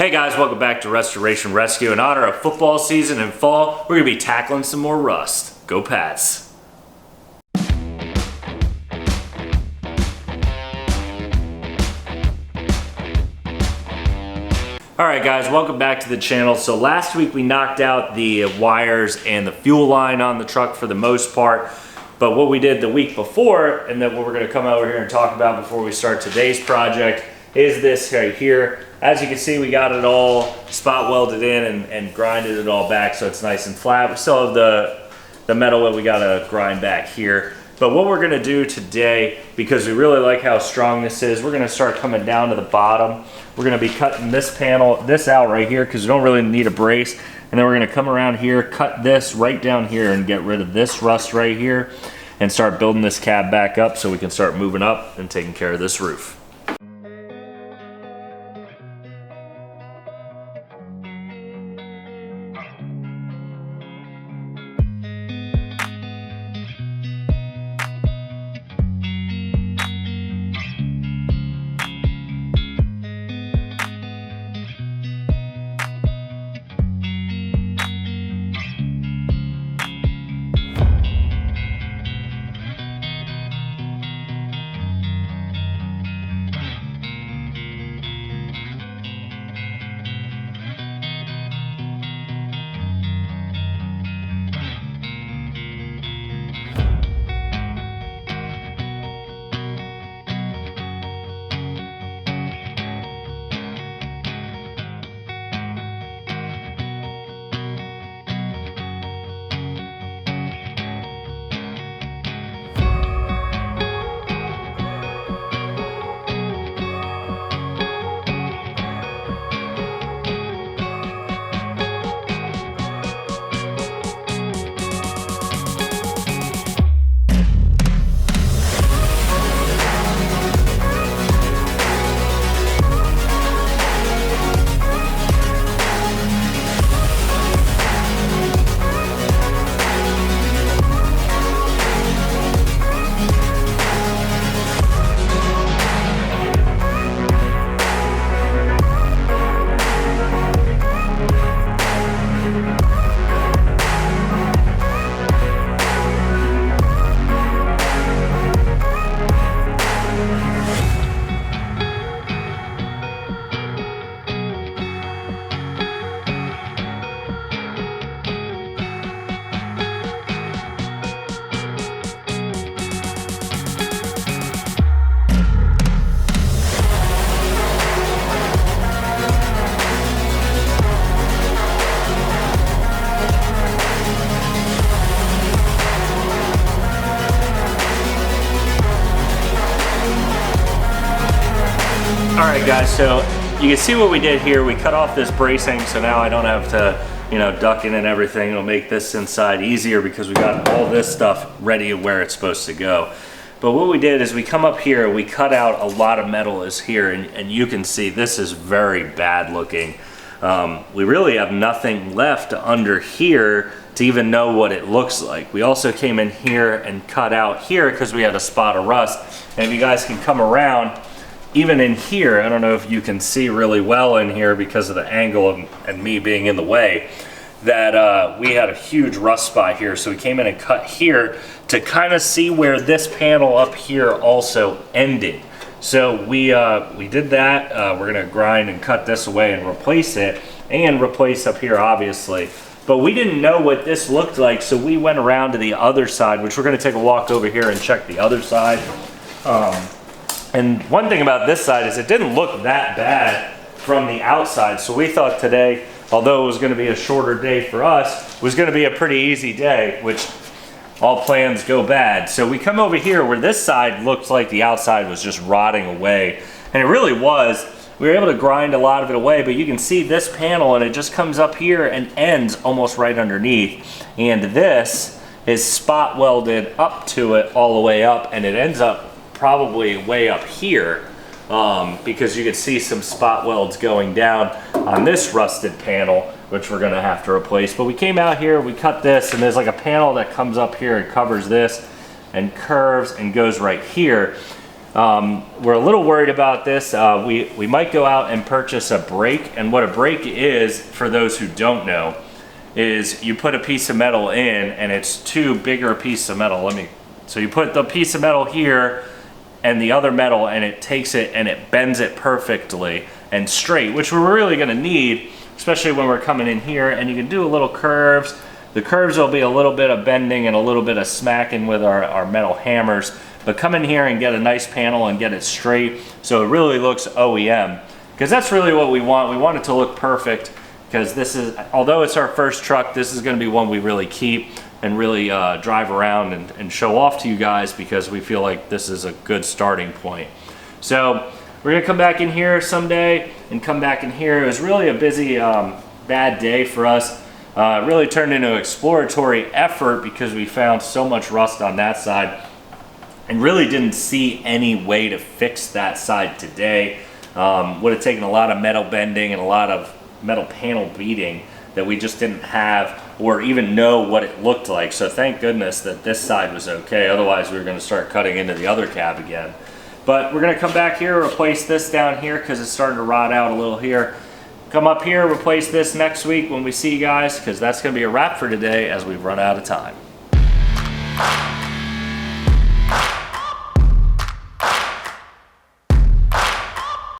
Hey guys, welcome back to Restoration Rescue. In honor of football season and fall, we're going to be tackling some more rust. Go Pats! Alright guys, welcome back to the channel. So last week we knocked out the wires and the fuel line on the truck for the most part. But what we did the week before, and then what we're going to come over here and talk about before we start today's project, is this right here. As you can see, we got it all spot welded in and grinded it all back so it's nice and flat. We still have the metal that we got to grind back here. But what we're going to do today, because we really like how strong this is, we're going to start coming down to the bottom. We're going to be cutting this panel, this out right here, because we don't really need a brace. And then we're going to come around here, cut this right down here and get rid of this rust right here and start building this cab back up so we can start moving up and taking care of this roof. Alright guys, so you can see what we did here. We cut off this bracing, so now I don't have to, duck in and everything. It'll make this inside easier because we got all this stuff ready where it's supposed to go. But what we did is we come up here, we cut out a lot of metal is here, and you can see this is very bad looking. We really have nothing left under here to even know what it looks like. We also came in here and cut out here because we had a spot of rust. And if you guys can come around, even in here, I don't know if you can see really well in here because of the angle and me being in the way, that we had a huge rust spot here. So we came in and cut here to kind of see where this panel up here also ended. So we did that. We're gonna grind and cut this away and replace it, and replace up here obviously. But we didn't know what this looked like, so we went around to the other side, which we're gonna take a walk over here and check the other side. And one thing about this side is it didn't look that bad from the outside. So we thought today, although it was going to be a shorter day for us, was going to be a pretty easy day, which all plans go bad. So we come over here where this side looked like the outside was just rotting away. And it really was. We were able to grind a lot of it away, but you can see this panel and it just comes up here and ends almost right underneath. And this is spot welded up to it all the way up, and it ends up probably way up here because you can see some spot welds going down on this rusted panel, which we're gonna have to replace. But we came out here, we cut this, and there's like a panel that comes up here and covers this and curves and goes right here. We're a little worried about this. We might go out and purchase a brake, and what a brake is, for those who don't know, is you put a piece of metal in and it's too bigger a piece of metal. So you put the piece of metal here and the other metal, and it takes it and it bends it perfectly and straight, which we're really gonna need, especially when we're coming in here. And you can do a little curves. The curves will be a little bit of bending and a little bit of smacking with our metal hammers, but come in here and get a nice panel and get it straight so it really looks OEM, because that's really what we want. We want it to look perfect, because this is, although it's our first truck, this is gonna be one we really keep and really drive around and show off to you guys, because we feel like this is a good starting point. So we're gonna come back in here someday and come back in here. It was really a busy, bad day for us. It really turned into an exploratory effort because we found so much rust on that side and really didn't see any way to fix that side today. Would have taken a lot of metal bending and a lot of metal panel beating that we just didn't have or even know what it looked like. So thank goodness that this side was okay. Otherwise we were going to start cutting into the other cab again. But we're going to come back here, replace this down here because it's starting to rot out a little here. Come up here, replace this next week when we see you guys, because that's going to be a wrap for today as we've run out of time.